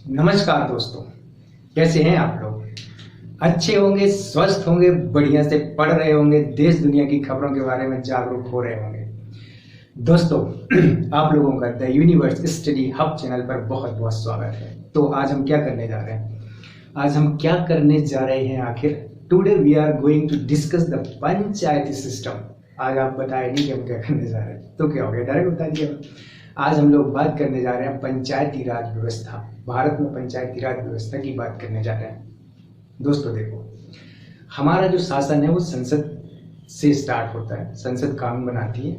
नमस्कार दोस्तों, कैसे हैं आप लोग? अच्छे होंगे, स्वस्थ होंगे, बढ़िया से पढ़ रहे होंगे, देश दुनिया की खबरों के बारे में जागरूक हो रहे होंगे। दोस्तों, आप लोगों का the universe study hub channel पर बहुत बहुत स्वागत है। तो आज हम क्या करने जा रहे हैं? आज हम क्या करने जा रहे हैं आखिर? Today we are going to discuss the panchayati system. आज आप बताए नहीं कि हम क्या करने जा रहे हैं, तो क्या हो गया? डायरेक्ट बता दिया। आज हम लोग बात करने जा रहे हैं पंचायती राज व्यवस्था। भारत में पंचायती राज व्यवस्था की बात करने जा रहे हैं। दोस्तों देखो, हमारा जो शासन है वो संसद से स्टार्ट होता है। संसद कानून बनाती है,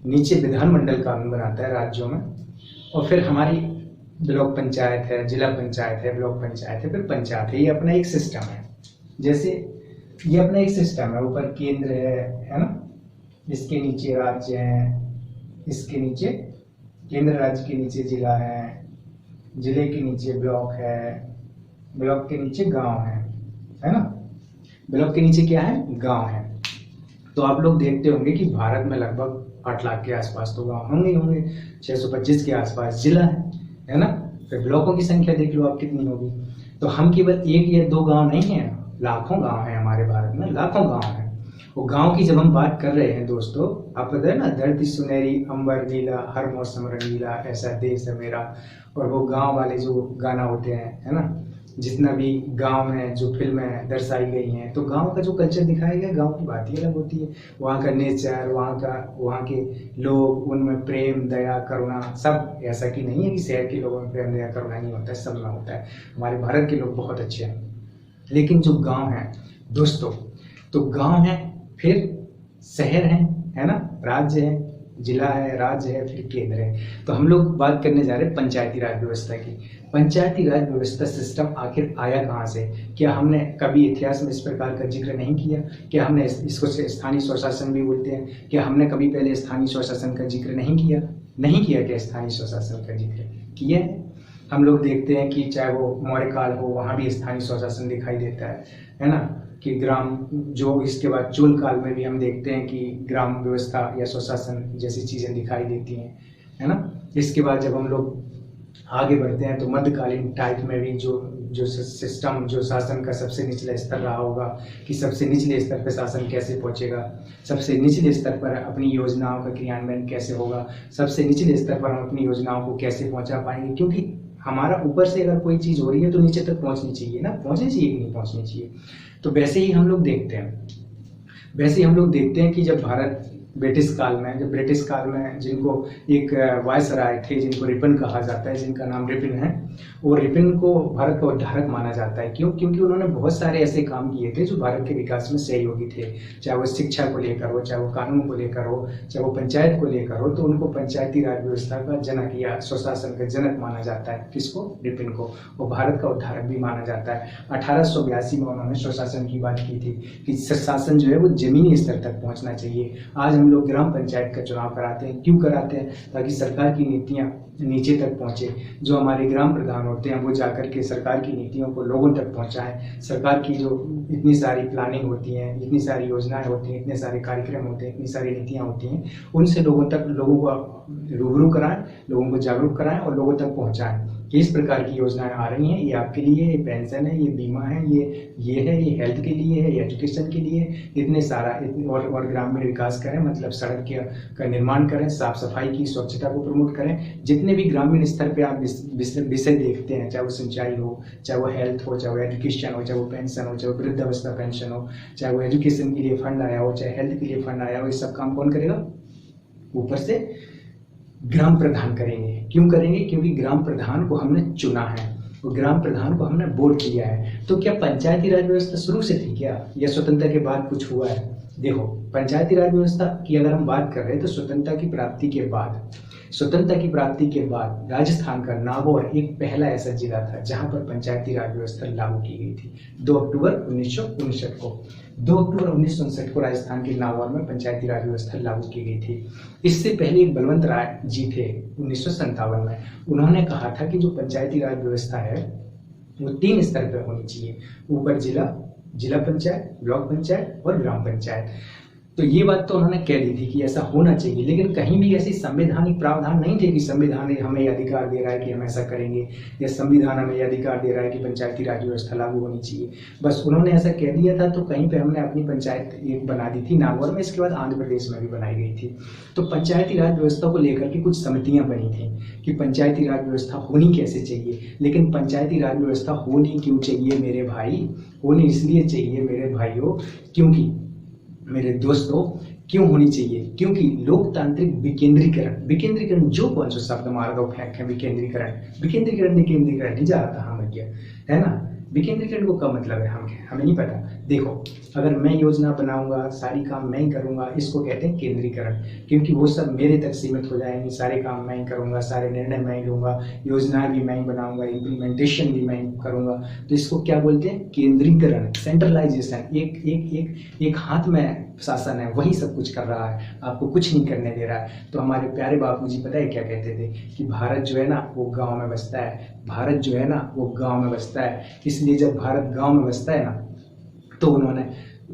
नीचे विधानमंडल कानून बनाता है राज्यों में, और फिर हमारी ब्लॉक पंचायत है, जिला पंचायत है, ब्लॉक पंचायत है, फिर पंचायत है। ये अपना एक सिस्टम है। जैसे ये अपना एक सिस्टम है, ऊपर केंद्र है ना, इसके नीचे राज्य है, इसके नीचे केंद्र, राज्य के नीचे जिला है, जिले के नीचे ब्लॉक है, ब्लॉक के नीचे गांव है ना। ब्लॉक के नीचे क्या है? गांव है। तो आप लोग देखते होंगे कि भारत में लगभग 8 लाख के आसपास तो गांव होंगे। 625 के आसपास जिला है ना। फिर ब्लॉकों की संख्या देख लो आप कितनी होगी। तो हम केवल एक या दो गांव नहीं है, लाखों गांव है हमारे भारत में, लाखों गांव है। वो गांव की जब हम बात कर रहे हैं दोस्तों, आप पता है ना, धरती सुनहरी अंबर नीला, हर मौसम रंगीला, ऐसा देश है मेरा। और वो गांव वाले जो गाना होते हैं, है ना, जितना भी गांव में जो फिल्में दर्शाई गई हैं, तो गांव का जो कल्चर दिखाया गया, गांव की बात ही अलग होती है। वहाँ का नेचर, वहाँ के लोग, उनमें प्रेम दया करुणा सब। ऐसा कि नहीं है कि शहर के लोगों में प्रेम दया करुणा नहीं होता है, सब में होता है। हमारे भारत के लोग बहुत अच्छे हैं। लेकिन जो गाँव है दोस्तों, तो गाँव है, फिर शहर है ना, राज्य है, जिला है, राज्य है, फिर केंद्र है। तो हम लोग बात करने जा रहे हैं पंचायती राज व्यवस्था की। पंचायती राज व्यवस्था सिस्टम आखिर आया कहाँ से? क्या हमने कभी इतिहास में इस प्रकार का जिक्र नहीं किया? क्या हमने इसको स्थानीय स्वशासन भी बोलते हैं? क्या हमने कभी पहले स्थानीय स्वशासन का जिक्र नहीं किया? क्या स्थानीय स्वशासन का जिक्र किया है? हम लोग देखते हैं कि चाहे वो मौर्य काल हो, वहाँ भी स्थानीय स्वशासन दिखाई देता है ना, कि ग्राम, जो इसके बाद चोल काल में भी हम देखते हैं कि ग्राम व्यवस्था या स्वशासन जैसी चीज़ें दिखाई देती हैं, है ना। इसके बाद जब हम लोग आगे बढ़ते हैं तो मध्यकालीन टाइप में भी जो सिस्टम, जो शासन का सबसे निचला स्तर रहा होगा, कि सबसे निचले स्तर पर शासन कैसे पहुंचेगा, सबसे निचले स्तर पर अपनी योजनाओं का क्रियान्वयन कैसे होगा, सबसे निचले स्तर पर हम अपनी योजनाओं को कैसे पहुंचा पाएंगे। क्योंकि हमारा ऊपर से अगर कोई चीज़ हो रही है तो नीचे तक पहुंचनी चाहिए ना, पहुंचनी चाहिए कि नहीं पहुंचनी चाहिए। तो वैसे ही हम लोग देखते हैं कि जब भारत ब्रिटिश काल में जिनको एक वायसराय थे, जिनको रिपन कहा जाता है, जिनका नाम रिपन है, वो रिपन को भारत का उद्धारक माना जाता है। क्यों? क्योंकि उन्होंने बहुत सारे ऐसे काम किए थे जो भारत के विकास में सहयोगी थे। चाहे वो शिक्षा को लेकर हो, चाहे वो कानून को लेकर हो, चाहे वो पंचायत को लेकर हो, तो उनको पंचायती राज व्यवस्था का जनक या स्वशासन का जनक माना जाता है। किसको? रिपन को। वो भारत का उद्धारक भी माना जाता है। 1882 में उन्होंने स्वशासन की बात की थी कि शासन जो है वो जमीनी स्तर तक पहुंचना चाहिए। आज हम लोग ग्राम पंचायत का चुनाव कराते हैं। क्यों कराते हैं? ताकि सरकार की नीतियां नीचे तक पहुंचे। जो हमारे ग्राम प्रधान होते हैं वो जाकर के सरकार की नीतियों को लोगों तक पहुंचाएं। सरकार की जो इतनी सारी प्लानिंग होती हैं, इतनी सारी योजनाएं होती हैं, इतने सारे कार्यक्रम होते हैं, इतनी सारी नीतियां होती हैं, उनसे लोगों को रूबरू कराएं, लोगों को जागरूक कराएं और लोगों तक पहुंचाएं कि इस प्रकार की योजनाएं आ रही हैं, ये आपके लिए, ये पेंशन है, ये बीमा है, ये है, ये हेल्थ के लिए है, ये एजुकेशन के लिए, इतने सारा और ग्रामीण विकास करें, मतलब सड़क का निर्माण करें, साफ सफाई की, स्वच्छता को प्रमोट करें। जितने भी ग्रामीण स्तर पे आप विषय देखते हैं, चाहे वो सिंचाई हो, चाहे वो हेल्थ हो, चाहे वो एजुकेशन हो, चाहे वो पेंशन हो, चाहे वो वृद्धावस्था पेंशन हो, चाहे वो एजुकेशन के लिए फंड आया हो, चाहे हेल्थ के लिए फंड आया हो, ये सब काम कौन करेगा? ऊपर से ग्राम प्रधान करेंगे। क्यों करेंगे? क्योंकि ग्राम प्रधान को हमने चुना है, और ग्राम प्रधान को हमने वोट किया है। तो क्या पंचायती राज व्यवस्था शुरू से थी क्या, या स्वतंत्रता के बाद कुछ हुआ है? देखो, पंचायती राज व्यवस्था की अगर हम बात कर रहे हैं तो स्वतंत्रता की प्राप्ति के बाद राजस्थान का नागौर एक पहला ऐसा जिला था जहां पर पंचायती राज व्यवस्था लागू की गई थी। 2 अक्टूबर 1959 को राजस्थान के नागौर में पंचायती राज व्यवस्था लागू की गई थी। इससे पहले एक बलवंत राय जी थे 1957 में, उन्होंने कहा था कि जो पंचायती राज व्यवस्था है वो 3 स्तर पर होनी चाहिए, ऊपर जिला पंचायत, ब्लॉक पंचायत और ग्राम पंचायत। तो ये बात तो उन्होंने कह दी थी कि ऐसा होना चाहिए, लेकिन कहीं भी ऐसी संवैधानिक प्रावधान नहीं थे कि संविधान हमें अधिकार दे रहा है कि हम ऐसा करेंगे, या संविधान हमें अधिकार दे रहा है कि पंचायती राज व्यवस्था लागू होनी चाहिए। बस उन्होंने ऐसा कह दिया था। तो कहीं पे हमने अपनी पंचायत एक बना दी थी नागौर में, इसके बाद आंध्र प्रदेश में भी बनाई गई थी। तो पंचायती राज व्यवस्था को लेकर के कुछ समितियां बनी थी कि पंचायती राज व्यवस्था होनी कैसे चाहिए। लेकिन पंचायती राज व्यवस्था होनी क्यों चाहिए मेरे भाई? होनी इसलिए चाहिए मेरे भाइयों, क्योंकि मेरे दोस्तों, क्यों होनी चाहिए? क्योंकि लोकतांत्रिक विकेंद्रीकरण, विकेंद्रीकरण जो कौन सा शब्द मार दो फेंक है, विकेंद्रीकरण विकेंद्रीकरण नहीं जा रहा था हम भैया, है ना। विकेंद्रीकरण को क्या मतलब है हमें नहीं पता। देखो, अगर मैं योजना बनाऊंगा, सारी काम मैं ही करूंगा, इसको कहते हैं केंद्रीकरण, क्योंकि वो सब मेरे तक सीमित हो जाएंगे, सारे काम मैं ही करूंगा, सारे निर्णय मैं ही लूंगा, योजनाएं भी मैं ही बनाऊंगा, इम्प्लीमेंटेशन भी मैं ही करूंगा। तो इसको क्या बोलते हैं? केंद्रीकरण, सेंट्रलाइजेशन। एक हाथ में शासन है, वही सब कुछ कर रहा है, आपको कुछ नहीं करने दे रहा है। तो हमारे प्यारे बापू जी पता है क्या कहते थे कि भारत जो है ना वो गांव में बसता है, भारत जो है ना वो गांव में बसता है। इसलिए जब भारत गांव में बसता है ना, तो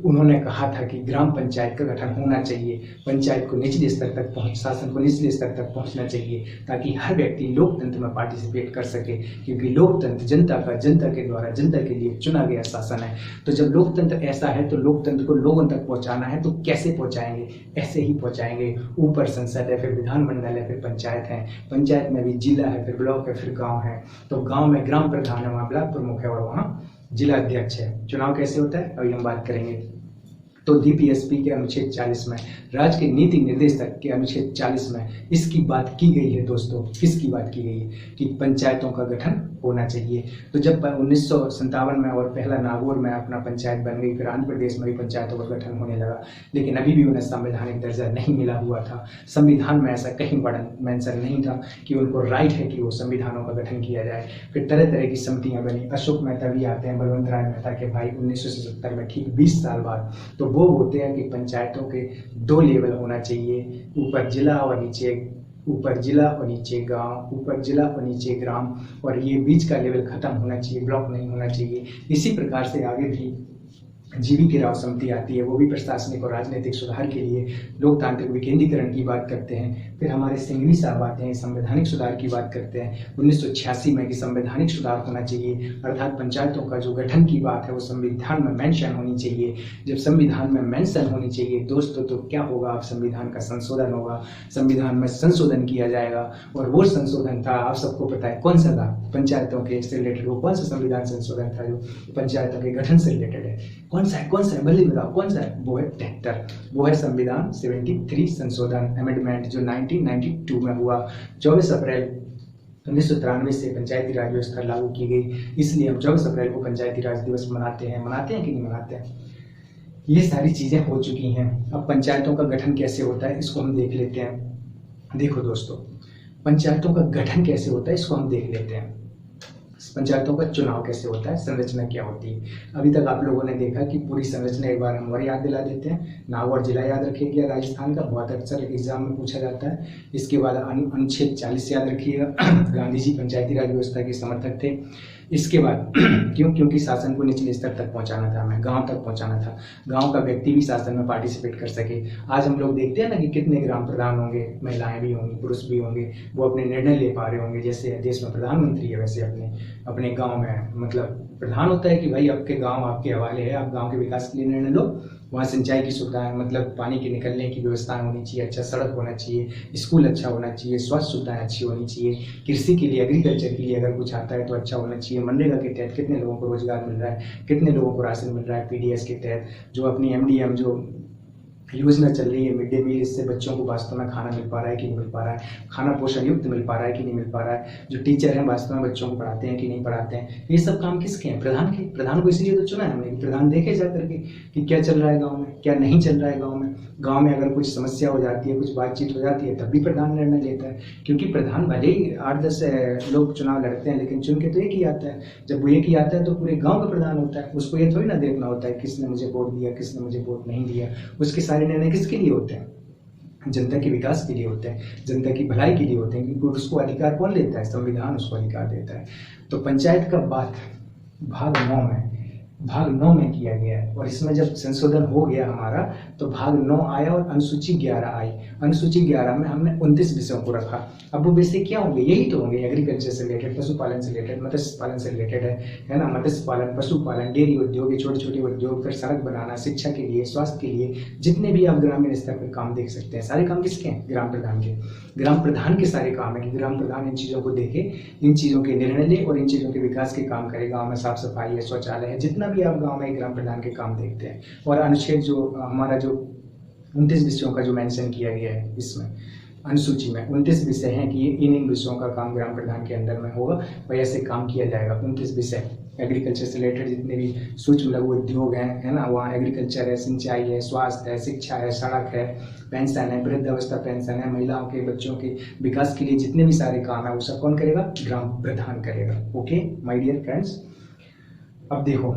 उन्होंने कहा था कि ग्राम पंचायत का गठन होना चाहिए, पंचायत को निचले स्तर तक शासन को निचले स्तर तक पहुंचना चाहिए, ताकि हर व्यक्ति लोकतंत्र में पार्टिसिपेट कर सके, क्योंकि लोकतंत्र जनता के द्वारा जनता के लिए चुना गया शासन है। तो जब लोकतंत्र ऐसा है तो लोकतंत्र को लोगों तक पहुंचाना है, तो कैसे पहुंचाएंगे? ऐसे ही पहुंचाएंगे। ऊपर संसद है, फिर विधानमंडल है, फिर पंचायत है, पंचायत में भी जिला है, फिर ब्लॉक है, फिर गाँव है। तो गाँव में ग्राम प्रधान है, वहाँ ब्लॉक प्रमुख है और वहाँ जिला अध्यक्ष है। चुनाव कैसे होता है अभी हम बात करेंगे। तो डीपीएसपी के अनुच्छेद 40 में, राज्य के नीति निर्देशक के अनुच्छेद 40 में इसकी बात की गई है दोस्तों। किसकी बात की गई है? कि पंचायतों का गठन होना चाहिए। तो जब 1957 में और पहला नागौर में अपना पंचायत बन गई, फिर आंध्र प्रदेश में भी पंचायतों का गठन होने लगा, लेकिन अभी भी उन्हें संवैधानिक दर्जा नहीं मिला हुआ था। संविधान में ऐसा कहीं मेंशन नहीं था कि उनको राइट है कि वो संविधानों का गठन किया जाए। फिर तरह तरह की समितियां बनी। अशोक मेहता भी आते हैं, बलवंत राय मेहता के भाई, 1977 में, ठीक 20 साल बाद। तो वो होते हैं कि पंचायतों के 2 लेवल होना चाहिए, ऊपर जिला और नीचे गांव, ऊपर जिला और नीचे ग्राम, और ये बीच का लेवल खत्म होना चाहिए, ब्लॉक नहीं होना चाहिए। इसी प्रकार से आगे भी जीवी की राव समिति आती है, वो भी प्रशासनिक और राजनीतिक सुधार के लिए लोकतांत्रिक विकेंद्रीकरण की बात करते हैं। फिर हमारे सिंघवी साहब आते हैं, संवैधानिक सुधार की बात करते हैं 1986 में कि संवैधानिक सुधार होना चाहिए, अर्थात पंचायतों का जो गठन की बात है वो संविधान में मेंशन होनी चाहिए। जब संविधान में मेंशन होनी चाहिए दोस्तों, तो क्या होगा? अब संविधान का संशोधन होगा, संविधान में संशोधन किया जाएगा। और वो संशोधन था, आप सबको पता है कौन सा था? पंचायतों के से रिलेटेड। वो कौन सा संविधान संशोधन था जो पंचायतों के गठन से रिलेटेड है? कौन सा है? बल्ले बताओ कौन सा है? वो है 73, वो है संविधान 73 संशोधन अमेंडमेंट, जो 1992 में हुआ। 24 अप्रैल 1993 से पंचायती राज व्यवस्था लागू की गई, इसलिए हम 24 अप्रैल को पंचायती राज दिवस मनाते हैं कि नहीं मनाते हैं? ये सारी चीजें हो चुकी हैं। अब पंचायतों का गठन कैसे होता है इसको हम देख लेते हैं। देखो दोस्तों, पंचायतों का गठन कैसे होता है इसको हम देख लेते हैं। पंचायतों का चुनाव कैसे होता है, संरचना क्या होती है। अभी तक आप लोगों ने देखा कि पूरी संरचना एक बार हम और याद दिला देते हैं। नागौर जिला याद रखिएगा, राजस्थान का, बहुत अक्सर एग्जाम में पूछा जाता है। इसके बाद अनुच्छेद 40 याद रखिएगा, गांधी जी पंचायती राज व्यवस्था के समर्थक थे। इसके बाद क्योंकि शासन को निचले स्तर तक पहुंचाना था, हमें गांव तक पहुंचाना था, गांव का व्यक्ति भी शासन में पार्टिसिपेट कर सके। आज हम लोग देखते हैं ना कि कितने ग्राम प्रधान होंगे, महिलाएं भी होंगी, पुरुष भी होंगे, वो अपने निर्णय ले पा रहे होंगे। जैसे देश में प्रधानमंत्री है, वैसे अपने गांव में मतलब प्रधान होता है कि भाई आपके गांव आपके हवाले है, आप गांव के विकास के लिए निर्णय लो। वहाँ सिंचाई की सुविधाएं, मतलब पानी के निकलने की व्यवस्था होनी चाहिए, अच्छा सड़क होना चाहिए, स्कूल अच्छा होना चाहिए, स्वास्थ्य सुविधाएं अच्छी होनी चाहिए, कृषि के लिए, एग्रीकल्चर के लिए अगर कुछ आता है तो अच्छा होना चाहिए। मनरेगा के तहत कितने लोगों को रोजगार मिल रहा है, कितने लोगों को राशन मिल रहा है, पीडीएस के तहत जो अपनी एमडीएम जो योजना चल रही है मिड डे मील, इससे बच्चों को वास्तव में खाना मिल पा रहा है कि नहीं मिल पा रहा है, खाना पोषण युक्त मिल पा रहा है कि नहीं मिल पा रहा है, जो टीचर हैं वास्तव में बच्चों को पढ़ाते हैं कि नहीं पढ़ाते हैं। ये सब काम किसके हैं? प्रधान के। प्रधान को इसलिए तो चुना है हमने, प्रधान देखे जा करके कि क्या चल रहा है गाँव में, क्या नहीं चल रहा है गाँव में। गाँव में अगर कुछ समस्या हो जाती है, कुछ बातचीत हो जाती है, तब भी प्रधान निर्णय लेता है, क्योंकि प्रधान भले ही 8-10 लोग चुनाव लड़ते हैं, लेकिन चुन के तो एक ही आता है। जब वो एक ही आता है तो पूरे गाँव का प्रधान होता है, उसको ये थोड़ी ना देखना होता है किसने मुझे वोट दिया, किसने मुझे वोट नहीं दिया। उसके सारे निर्णय किसके लिए होते हैं? जनता के विकास के लिए होते हैं, जनता की भलाई के लिए होते हैं, क्योंकि उसको अधिकार कौन लेता है? संविधान उसको अधिकार देता है। तो पंचायत का बात भाग 9 में भाग 9 में किया गया है। और इसमें जब संशोधन हो गया हमारा तो भाग 9 आया और अनुसूची 11 आई। अनुसूची 11 में हमने 29 विषयों को रखा। अब वो विषय क्या होंगे? यही तो होंगे, एग्रीकल्चर से रिलेटेड, पशुपालन से रिलेटेड, मत्स्य पालन से रिलेटेड है ना, मत्स्य पालन, पशुपालन, डेयरी उद्योग, ये छोटे छोटे उद्योग, फिर सड़क बनाना, शिक्षा के लिए, स्वास्थ्य के लिए, जितने भी आप ग्रामीण स्तर पर काम देख सकते हैं, सारे काम किसके हैं? ग्राम प्रधान के। ग्राम प्रधान के सारे काम है कि ग्राम प्रधान इन चीज़ों को देखे, इन चीज़ों के निर्णय ले और इन चीज़ों के विकास के काम करे। गाँव में साफ सफाई है, शौचालय है, जितना भी आप गाँव में ग्राम प्रधान के काम देखते हैं। और अनुच्छेद जो हमारा जो 29 विषयों का जो मेंशन किया गया है इसमें अनुसूची में 29 विषय हैं कि इन विषयों का काम ग्राम प्रधान के अंदर में होगा और ऐसे काम किया जाएगा। 29 विषय एग्रीकल्चर से रिलेटेड जितने भी सूक्ष्म लघु उद्योग हैं, है ना, वहाँ एग्रीकल्चर है, सिंचाई है, स्वास्थ्य है, शिक्षा है, सड़क है, पेंशन है, वृद्धावस्था पेंशन है, महिलाओं के बच्चों के विकास के लिए जितने भी सारे काम है वो सब कौन करेगा? ग्राम प्रधान करेगा। ओके माय डियर फ्रेंड्स, अब देखो,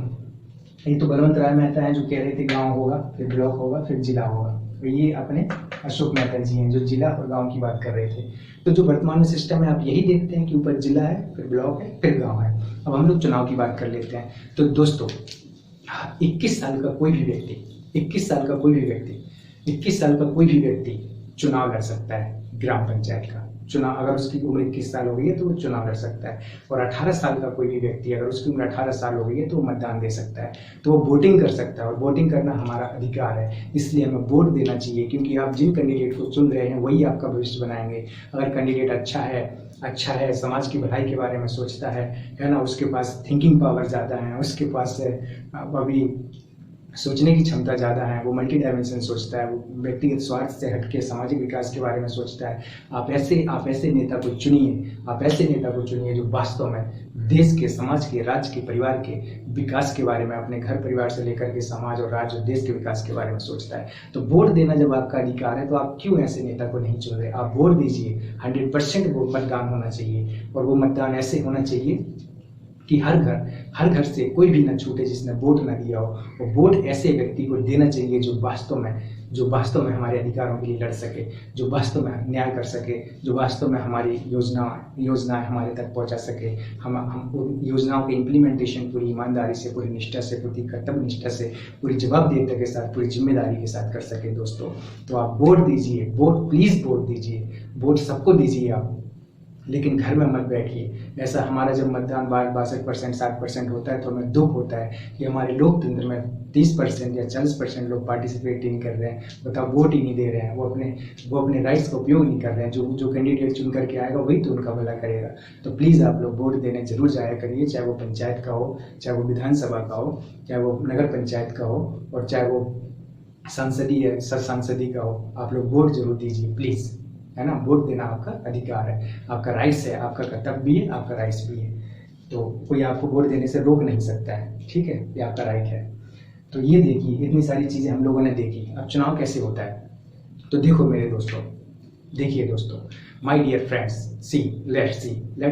ये तो बलवंत राय मेहता है जो कह रहे थे गांव होगा, फिर ब्लॉक होगा, फिर जिला होगा। तो ये अपने अशोक मेहता जी हैं जो जिला और गांव की बात कर रहे थे। तो जो वर्तमान सिस्टम है आप यही देखते हैं कि ऊपर जिला है, फिर ब्लॉक है, फिर गांव है। अब हम लोग चुनाव की बात कर लेते हैं। तो दोस्तों 21 साल का कोई भी व्यक्ति 21 साल का कोई भी व्यक्ति चुनाव लड़ सकता है। ग्राम पंचायत का चुनाव, अगर उसकी उम्र 21 साल हो गई है तो वो चुनाव लड़ सकता है। और 18 साल का कोई भी व्यक्ति अगर उसकी उम्र 18 साल हो गई है तो वो मतदान दे सकता है, तो वो वोटिंग कर सकता है। और वोटिंग करना हमारा अधिकार है, इसलिए हमें वोट देना चाहिए, क्योंकि आप जिन कैंडिडेट को चुन रहे हैं वही आपका भविष्य बनाएंगे। अगर कैंडिडेट अच्छा है, समाज की भलाई के बारे में सोचता है ना, उसके पास थिंकिंग पावर ज़्यादा है, उसके पास अभी सोचने की क्षमता ज़्यादा है, वो मल्टी डायमेंशन सोचता है, वो व्यक्तिगत स्वार्थ से हटके सामाजिक विकास के बारे में सोचता है। आप ऐसे नेता को चुनिए जो वास्तव में देश के, समाज के, राज्य के, परिवार के विकास के बारे में, अपने घर परिवार से लेकर के समाज और राज्य और देश के विकास के बारे में सोचता है। तो वोट देना जब आपका अधिकार है तो आप क्यों ऐसे नेता को नहीं चुन रहे? आप वोट दीजिए। 100% वो मतदान होना चाहिए, और वो मतदान ऐसे होना चाहिए कि हर घर से कोई भी न छूटे जिसने वोट न दिया हो। और वोट ऐसे व्यक्ति को देना चाहिए जो वास्तव में हमारे अधिकारों के लिए लड़ सके, जो वास्तव में न्याय कर सके, जो वास्तव में हमारी योजना हमारे तक पहुंचा सके। हम उन योजनाओं के इम्प्लीमेंटेशन पूरी ईमानदारी से, पूरी निष्ठा से, पूरी कर्तव्य निष्ठा से, पूरी जवाबदेहिता के साथ, पूरी जिम्मेदारी के साथ कर सके दोस्तों। तो आप वोट दीजिए, प्लीज़ वोट दीजिए। वोट सबको दीजिए आप, लेकिन घर में मत बैठिए। ऐसा हमारा जब मतदान 62% 60% होता है तो हमें दुख होता है कि हमारे लोकतंत्र में 30% या 40% लोग पार्टिसिपेट ही नहीं कर रहे हैं, बताओ, वोट ही नहीं दे रहे हैं, वो अपने राइट्स का उपयोग नहीं कर रहे हैं। जो कैंडिडेट चुन करके आएगा वही तो उनका भला करेगा। तो प्लीज़ आप लोग वोट देने जरूर जाया करिए, चाहे वो पंचायत का हो, चाहे वो विधानसभा का हो, चाहे वो नगर पंचायत का हो, और चाहे वो सांसदीय का हो। आप लोग वोट जरूर दीजिए प्लीज़, है ना। वोट देना आपका अधिकार है, आपका राइट्स है, आपका कर्तव्य भी है, आपका राइट्स भी है। तो कोई आपको वोट देने से रोक नहीं सकता है, ठीक है, ये आपका राइट है। तो ये देखिए, इतनी सारी चीज़ें हम लोगों ने देखी। अब चुनाव कैसे होता है तो देखो मेरे दोस्तों, देखिए दोस्तों, my dear friends, let's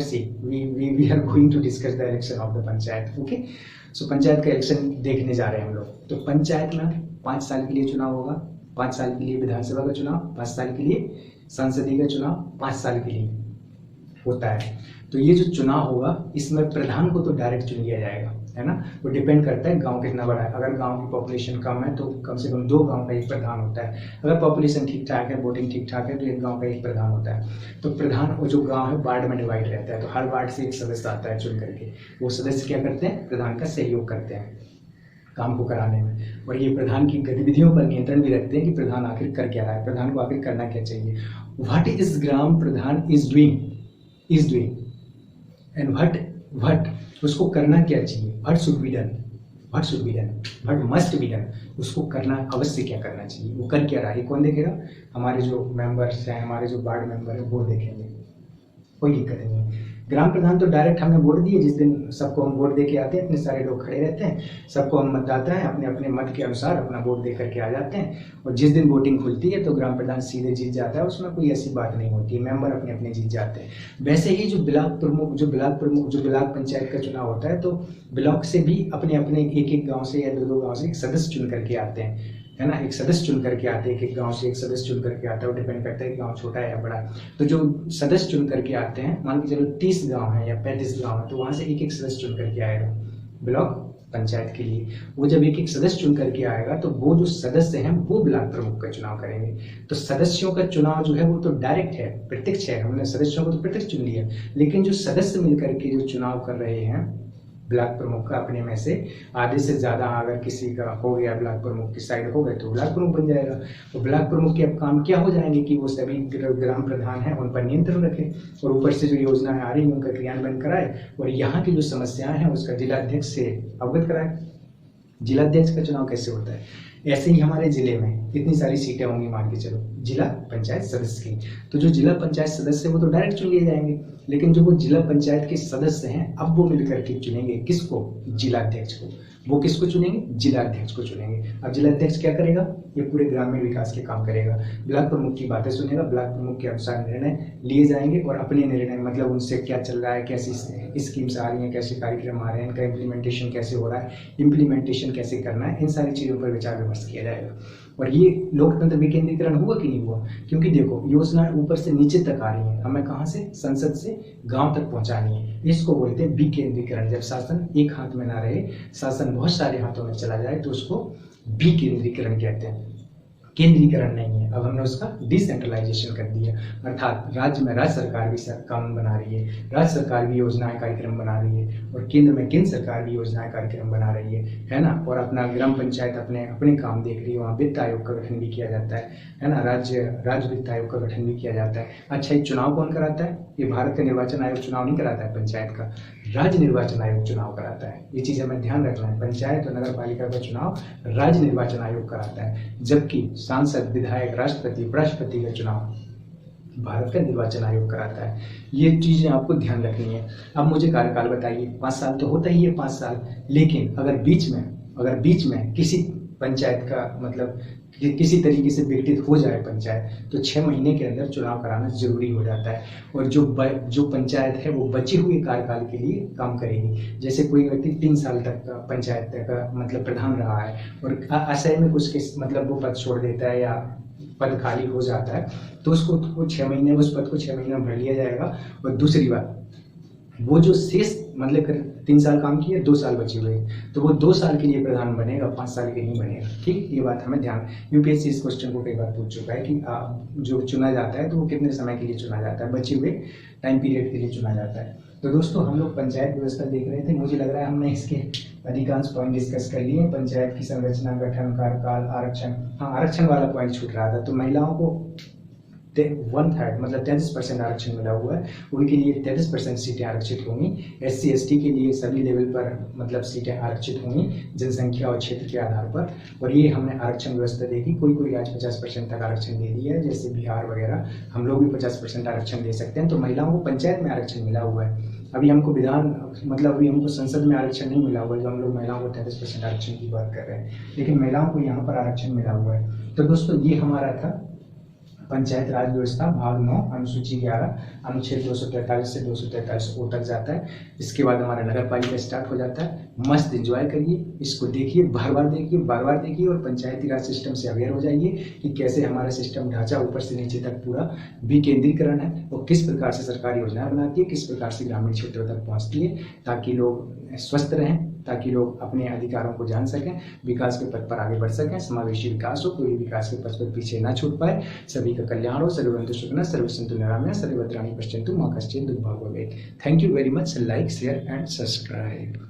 see we are going to discuss the election of the panchayat. Okay, so panchayat का इलेक्शन देखने जा रहे हैं हम लोग। तो पंचायत में 5 साल के लिए चुनाव होगा, 5 साल के लिए विधानसभा का चुनाव, 5 साल के लिए संसदीय का चुनाव, 5 साल के लिए होता है। तो ये जो चुनाव होगा इसमें प्रधान को तो डायरेक्ट चुन लिया जाएगा, है ना। वो डिपेंड करता है गांव कितना बड़ा है। अगर गांव की पॉपुलेशन कम है तो कम से कम 2 गांव का एक प्रधान होता है। अगर पॉपुलेशन ठीक ठाक है, वोटिंग ठीक ठाक है, तो 1 गांव का एक प्रधान होता है। तो प्रधान, वो जो गांव है वार्ड में डिवाइड रहता है, तो हर वार्ड से एक सदस्य आता है चुन करके। वो सदस्य क्या करते हैं? प्रधान का सहयोग करते हैं काम को कराने में। और ये प्रधान की गतिविधियों पर नियंत्रण भी रखते हैं कि प्रधान आखिर कर क्या रहा है, प्रधान को आखिर करना क्या चाहिए। What is gram Pradhan is doing and what उसको करना क्या चाहिए, what should be done, what must be done, उसको करना अवश्य क्या करना चाहिए, वो कर क्या रहा है, कौन देखेगा? हमारे जो मेंबर्स हैं, हमारे जो वार्ड मेंबर है वो देखेंगे, कोई दिक्कत नहीं है। ग्राम प्रधान तो डायरेक्ट हमें वोट दिए, जिस दिन सबको हम वोट दे के आते हैं, इतने सारे लोग खड़े रहते हैं, सबको हम मतदाता है, अपने अपने मत के अनुसार अपना वोट दे करके आ जाते हैं। और जिस दिन वोटिंग खुलती है तो ग्राम प्रधान सीधे जीत जाता है, उसमें कोई ऐसी बात नहीं होती है, मेंबर अपने अपने जीत जाते हैं। वैसे ही जो ब्लॉक पंचायत का चुनाव होता है तो ब्लॉक से भी अपने अपने एक गाँव से या 2 गाँव से एक सदस्य चुन करके आते हैं, है ना। एक सदस्य चुन करके आते हैं, एक गांव से एक सदस्य चुन करके आता है, वो डिपेंड करता है कि गांव छोटा है या बड़ा। तो जो सदस्य चुन करके आते हैं, मान के चलो 30 गांव है या 35 गांव है, तो वहां से एक सदस्य चुन करके आएगा, ब्लॉक पंचायत के लिए। वो जब एक एक सदस्य चुन करके आएगा तो वो जो सदस्य हैं वो ब्लॉक प्रमुख का चुनाव करेंगे। तो सदस्यों का चुनाव जो है वो तो डायरेक्ट है, प्रत्यक्ष है, हमने सदस्यों को तो प्रत्यक्ष चुन लिया, लेकिन जो सदस्य मिलकर के जो चुनाव कर रहे हैं ब्लॉक प्रमुख का, अपने में से आधे से ज़्यादा अगर किसी का हो गया ब्लॉक प्रमुख की साइड हो गए तो ब्लॉक प्रमुख बन जाएगा। तो ब्लॉक प्रमुख के अब काम क्या हो जाएंगे कि वो सभी ग्राम प्रधान हैं उन पर नियंत्रण रखें और ऊपर से जो योजनाएं आ रही हैं उनका क्रियान्वयन कराए और यहाँ की जो समस्याएं हैं उसका जिलाध्यक्ष से अवगत कराए। जिलाध्यक्ष का चुनाव कैसे होता है? ऐसे ही हमारे जिले में कितनी सारी सीटें होंगी, मान के चलो जिला पंचायत सदस्य की, तो जो जिला पंचायत सदस्य वो तो डायरेक्ट चुन लिए जाएंगे, लेकिन जो वो जिला पंचायत के सदस्य हैं अब वो मिलकर के चुनेंगे किसको? जिलाध्यक्ष को। वो किसको चुनेंगे? जिलाध्यक्ष को चुनेंगे। अब जिलाध्यक्ष क्या करेगा? ये पूरे ग्रामीण विकास के काम करेगा, ब्लॉक प्रमुख की बातें सुनेगा, ब्लॉक प्रमुख के अनुसार निर्णय लिए जाएंगे और अपने निर्णय मतलब उनसे क्या चल रहा है, कैसी स्कीम्स आ रही हैं, कैसे कार्यक्रम आ रहे हैं, इनका इम्प्लीमेंटेशन कैसे हो रहा है, इम्प्लीमेंटेशन कैसे करना है, इन सारी चीज़ों पर विचार विमर्श किया जाएगा। और ये लोकतंत्र विकेंद्रीकरण हुआ कि नहीं हुआ? क्योंकि देखो योजना ऊपर से नीचे तक आ रही है, हमें कहाँ से? संसद से गांव तक पहुंचानी है। इसको बोलते हैं विकेंद्रीकरण। जब शासन एक हाथ में ना रहे, शासन बहुत सारे हाथों में चला जाए तो उसको विकेंद्रीकरण कहते हैं। केंद्रीकरण नहीं है, अब हमने उसका डिसेंट्रलाइजेशन कर दिया, अर्थात राज्य में राज्य सरकार भी कानून बना रही है, राज्य सरकार भी योजनाएं कार्यक्रम बना रही है और केंद्र में केंद्र सरकार भी योजनाएं कार्यक्रम बना रही है ना। और अपना ग्राम पंचायत अपने अपने काम देख रही है, वहाँ वित्त आयोग का गठन भी किया जाता है ना, राज्य वित्त आयोग का गठन भी किया जाता है। अच्छा, ये चुनाव कौन कराता है? ये भारत का निर्वाचन आयोग चुनाव नहीं कराता है पंचायत का, राज्य निर्वाचन आयोग चुनाव कराता है। ये चीज़ हमें ध्यान रखना है, पंचायत और नगर पालिका का चुनाव राज्य निर्वाचन आयोग कराता है, जबकि सांसद, विधायक, राष्ट्रपति, उपराष्ट्रपति का चुनाव भारत का निर्वाचन आयोग कराता है। ये चीजें आपको ध्यान रखनी है। अब मुझे कार्यकाल बताइए, 5 साल तो होता ही है 5 साल, लेकिन अगर बीच में किसी पंचायत का मतलब किसी तरीके से विघटित हो जाए पंचायत तो 6 महीने के अंदर चुनाव कराना जरूरी हो जाता है। और जो पंचायत है वो बचे हुए कार्यकाल के लिए काम करेगी। जैसे कोई व्यक्ति 3 साल तक का पंचायत का मतलब प्रधान रहा है और असह में कुछ मतलब वो पद छोड़ देता है या पद खाली हो जाता है तो उसको वो 6 महीने उस पद को 6 महीने भर लिया जाएगा। और दूसरी बात, वो जो शेष मतलब 3 साल काम किए, 2 साल बचे हुए तो वो 2 साल के लिए प्रधान बनेगा, 5 साल के नहीं बनेगा। ठीक, ये बात हमें ध्यान, यूपीएससी इस क्वेश्चन को कई बार पूछ चुका है कि जो चुना जाता है तो वो कितने समय के लिए चुना जाता है, बचे हुए टाइम पीरियड के लिए चुना जाता है। तो दोस्तों हम लोग पंचायत व्यवस्था देख रहे थे, मुझे लग रहा है हमने इसके अधिकांश पॉइंट डिस्कस कर लिए। पंचायत की संरचना, गठन, कार्यकाल, आरक्षण, हाँ आरक्षण वाला पॉइंट छूट रहा था। तो महिलाओं को 1/3 मतलब 33% आरक्षण मिला हुआ है, उनके लिए 33% सीटें आरक्षित होंगी। SC ST के लिए सभी लेवल पर मतलब सीटें आरक्षित होंगी जनसंख्या और क्षेत्र के आधार पर। और ये हमने आरक्षण व्यवस्था देखी, कोई आज 50% तक आरक्षण दे दिया है, जैसे बिहार वगैरह। हम लोग भी 50% आरक्षण दे सकते हैं। तो महिलाओं को पंचायत में आरक्षण मिला हुआ है। अभी हमको अभी हमको संसद में आरक्षण नहीं मिला हुआ है, जो हम लोग महिलाओं को 33% आरक्षण की बात कर रहे हैं, लेकिन महिलाओं को यहाँ पर आरक्षण मिला हुआ है। तो दोस्तों ये हमारा था पंचायत राज व्यवस्था भाग 9 अनुसूची 11 अनुच्छेद 243 से 243 तक जाता है। इसके बाद हमारा नगर पालिका स्टार्ट हो जाता है। मस्त एंजॉय करिए, इसको देखिए, बार बार देखिए और पंचायती राज सिस्टम से अवेयर हो जाइए कि कैसे हमारा सिस्टम ढांचा ऊपर से नीचे तक पूरा विकेंद्रीकरण है और किस प्रकार से सरकार योजनाएं बनाती है, किस प्रकार से ग्रामीण क्षेत्रों तक पहुँचती है, ताकि लोग स्वस्थ रहें, ताकि लोग अपने अधिकारों को जान सकें, विकास के पथ पर आगे बढ़ सकें, समावेशी विकास हो, कोई विकास के पथ पर पीछे ना छूट पाए, सभी का कल्याण हो। सर्वभवन्तु सुखिनः, सर्वे सन्तु निरामया, सर्वे भद्राणि पश्यन्तु, मा कश्चित् दुःखभाग् भवेत्। Thank you very much. Like, share and subscribe.